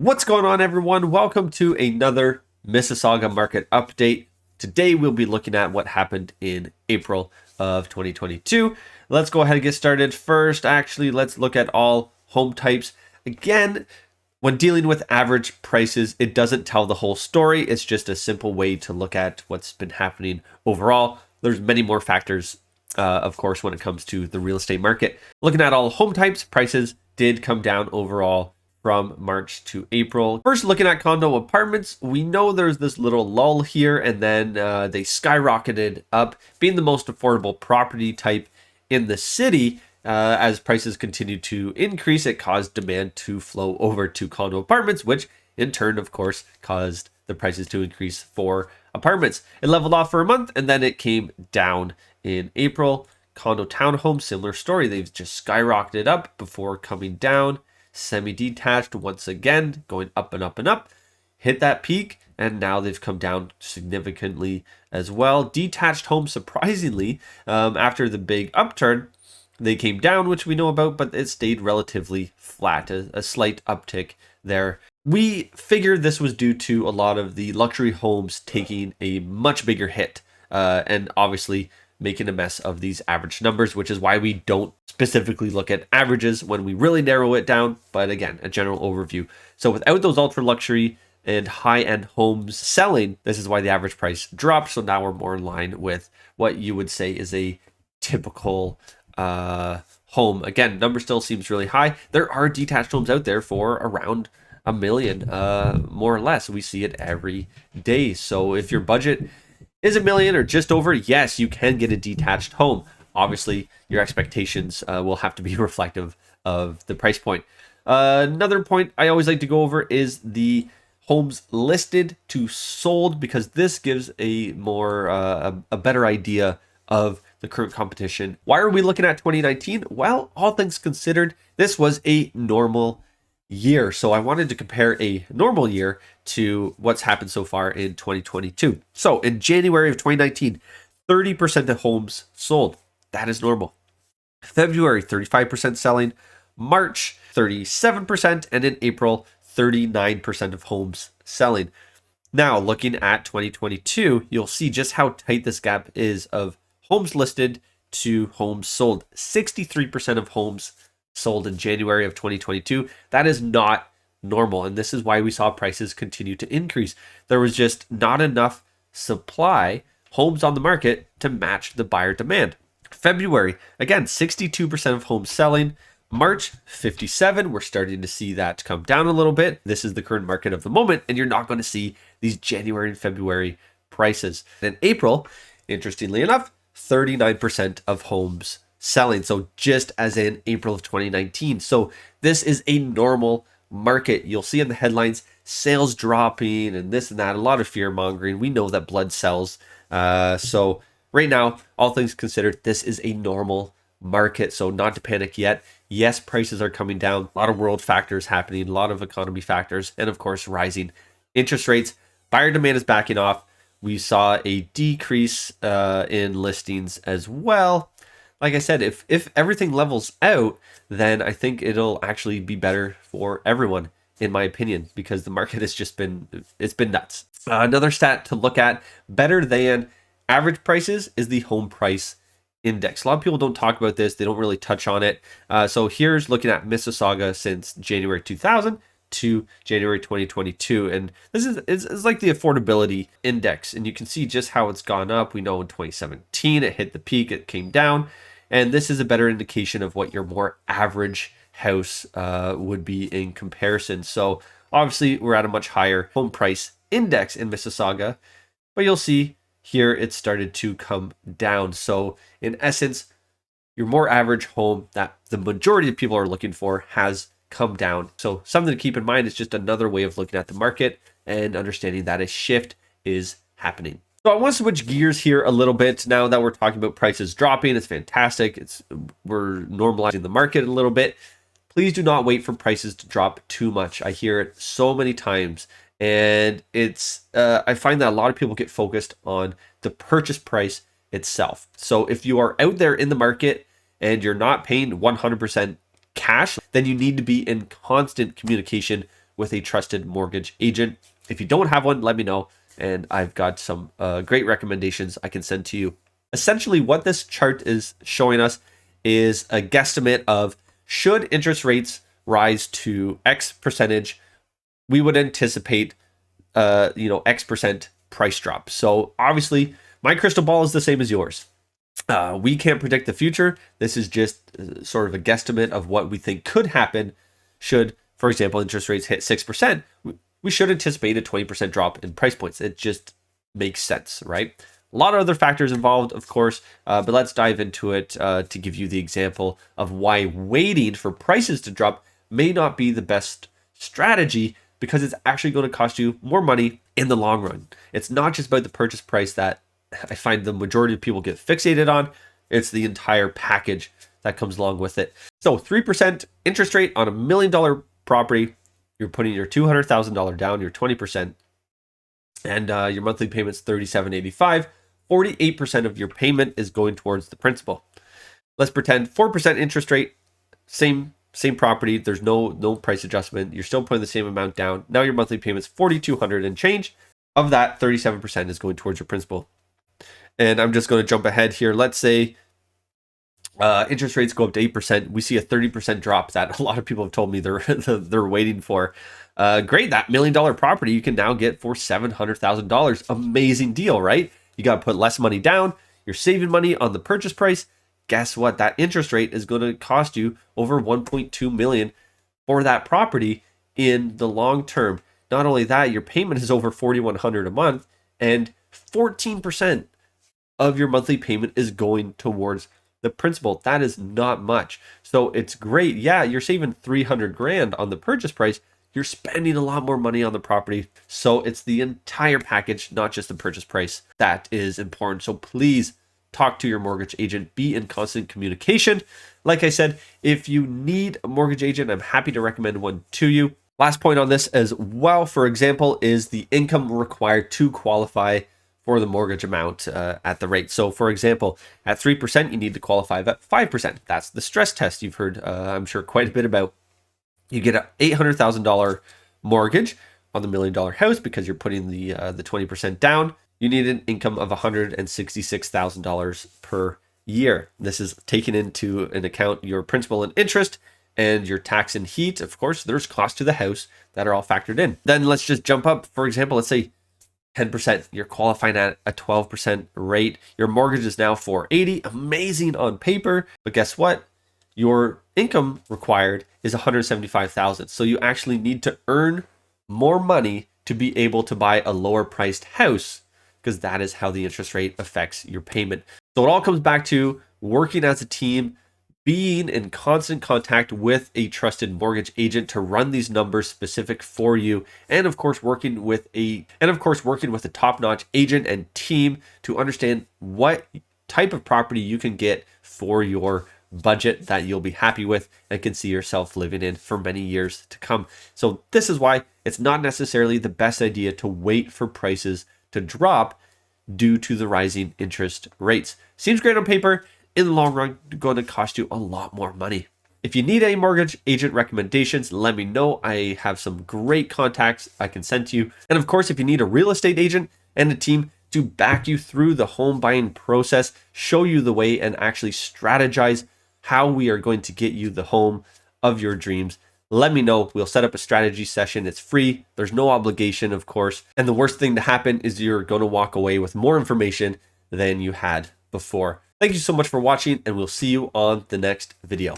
What's going on, everyone? Welcome to another Mississauga market update. Today we'll be looking at what happened in April of 2022. Let's go ahead and get started. First, let's look at all home types. Again, when dealing with average prices, it doesn't tell the whole story. It's just a simple way to look at what's been happening overall. There's many more factors, of course, when it comes to the real estate market. Looking at all home types, prices did come down overall from March to April. First, looking at condo apartments, we know there's this little lull here, and then they skyrocketed up, being the most affordable property type in the city. As prices continued to increase, it caused demand to flow over to condo apartments, which in turn, of course, caused the prices to increase for apartments. It leveled off for a month, and then it came down in April. Condo townhomes, similar story. They've just skyrocketed up before coming down. Semi-detached, once again, going up and up and up, hit that peak, and now they've come down significantly as well. Detached homes, surprisingly, after the big upturn, they came down, which we know about, but it stayed relatively flat, a slight uptick there. We figured this was due to a lot of the luxury homes taking a much bigger hit, and obviously making a mess of these average numbers, which is why we don't specifically look at averages when we really narrow it down. But again, a general overview. So without those ultra luxury and high-end homes selling, this is why the average price dropped. So now we're more in line with what you would say is a typical home. Again, number still seems really high. There are detached homes out there for around $1 million, more or less. We see it every day. So if your budget is $1 million or just over, yes, you can get a detached home. Obviously, your expectations will have to be reflective of the price point. Another point I always like to go over is the homes listed to sold, because this gives a more a better idea of the current competition. Why are we looking at 2019? Well, all things considered, this was a normal year. So I wanted to compare a normal year to what's happened so far in 2022. So in January of 2019, 30% of homes sold. That is normal. February, 35% selling. March, 37%. And in April, 39% of homes selling. Now, looking at 2022, you'll see just how tight this gap is of homes listed to homes sold. 63% of homes sold in January of 2022. That is not normal, and this is why we saw prices continue to increase. There was just not enough supply homes on the market to match the buyer demand. February, again, 62% of homes selling. March, 57. We're starting to see that come down a little bit. This is the current market of the moment, and you're not going to see these January and February prices. In April, interestingly enough, 39% of homes selling. So just as in April of 2019. So this is a normal market. You'll see in the headlines, sales dropping and this and that, a lot of fear mongering. We know that blood sells. So right now, all things considered, this is a normal market. So not to panic yet. Yes, prices are coming down. A lot of world factors happening, a lot of economy factors, and of course, rising interest rates. Buyer demand is backing off. We saw a decrease in listings as well. Like I said, if everything levels out, then I think it'll actually be better for everyone, in my opinion, because the market has just been nuts. Another stat to look at, better than average prices, is the home price index. A lot of people don't talk about this. They don't really touch on it. So here's looking at Mississauga since January 2000 to January 2022. And this is like the affordability index. And you can see just how it's gone up. We know in 2017, it hit the peak, it came down. And this is a better indication of what your more average house would be in comparison. So obviously we're at a much higher home price index in Mississauga, but you'll see here it started to come down. So in essence, your more average home that the majority of people are looking for has come down. So something to keep in mind. Is just another way of looking at the market and understanding that a shift is happening. So I want to switch gears here a little bit now that we're talking about prices dropping. It's fantastic. We're normalizing the market a little bit. Please do not wait for prices to drop too much. I hear it so many times, and I find that a lot of people get focused on the purchase price itself. So if you are out there in the market and you're not paying 100% cash, then you need to be in constant communication with a trusted mortgage agent. If you don't have one, let me know, and I've got some great recommendations I can send to you. Essentially, what this chart is showing us is a guesstimate of, should interest rates rise to X percentage, we would anticipate X percent price drop. So obviously my crystal ball is the same as yours. We can't predict the future. This is just sort of a guesstimate of what we think could happen should, for example, interest rates hit 6%. We should anticipate a 20% drop in price points. It just makes sense, right? A lot of other factors involved, of course, but let's dive into it to give you the example of why waiting for prices to drop may not be the best strategy, because it's actually going to cost you more money in the long run. It's not just about the purchase price that I find the majority of people get fixated on. It's the entire package that comes along with it. So 3% interest rate on $1 million property, you're putting your $200,000 down, your 20%, and your monthly payment's $37.85. 48% of your payment is going towards the principal. Let's pretend 4% interest rate, same property. There's no price adjustment. You're still putting the same amount down. Now your monthly payment's $4,200 and change. Of that, 37% is going towards your principal. And I'm just going to jump ahead here. Let's say interest rates go up to 8%. We see a 30% drop that a lot of people have told me they're waiting for. Great, that $1 million property you can now get for $700,000. Amazing deal, right? You got to put less money down. You're saving money on the purchase price. Guess what? That interest rate is going to cost you over $1.2 million for that property in the long term. Not only that, your payment is over $4,100 a month, and 14% of your monthly payment is going towards the principal. That is not much. So it's great. Yeah, you're saving $300,000 on the purchase price. You're spending a lot more money on the property. So it's the entire package, not just the purchase price, that is important. So please talk to your mortgage agent. Be in constant communication. Like I said, if you need a mortgage agent, I'm happy to recommend one to you. Last point on this as well, for example, is the income required to qualify for the mortgage amount at the rate. So for example, at 3%, you need to qualify at 5%. That's the stress test you've heard, I'm sure, quite a bit about. You get an $800,000 mortgage on the $1 million house because you're putting the 20% down. You need an income of $166,000 per year. This is taking into an account your principal and interest and your tax and heat. Of course, there's costs to the house that are all factored in. Then let's just jump up. For example, let's say 10%. You're qualifying at a 12% rate. Your mortgage is now $480,000. Amazing on paper, but guess what? Your income required is $175,000. So you actually need to earn more money to be able to buy a lower priced house, because that is how the interest rate affects your payment. So it all comes back to working as a team, being in constant contact with a trusted mortgage agent to run these numbers specific for you, and of course working with a top-notch agent and team to understand what type of property you can get for your budget that you'll be happy with and can see yourself living in for many years to come. So this is why it's not necessarily the best idea to wait for prices to drop due to the rising interest rates. Seems great on paper. In the long run, going to cost you a lot more money. If you need any mortgage agent recommendations, let me know. I have some great contacts I can send to you. And of course, if you need a real estate agent and a team to back you through the home buying process, show you the way, and actually strategize how we are going to get you the home of your dreams, let me know. We'll set up a strategy session. It's free. There's no obligation, of course. And the worst thing to happen is you're going to walk away with more information than you had before. Thank you so much for watching, and we'll see you on the next video.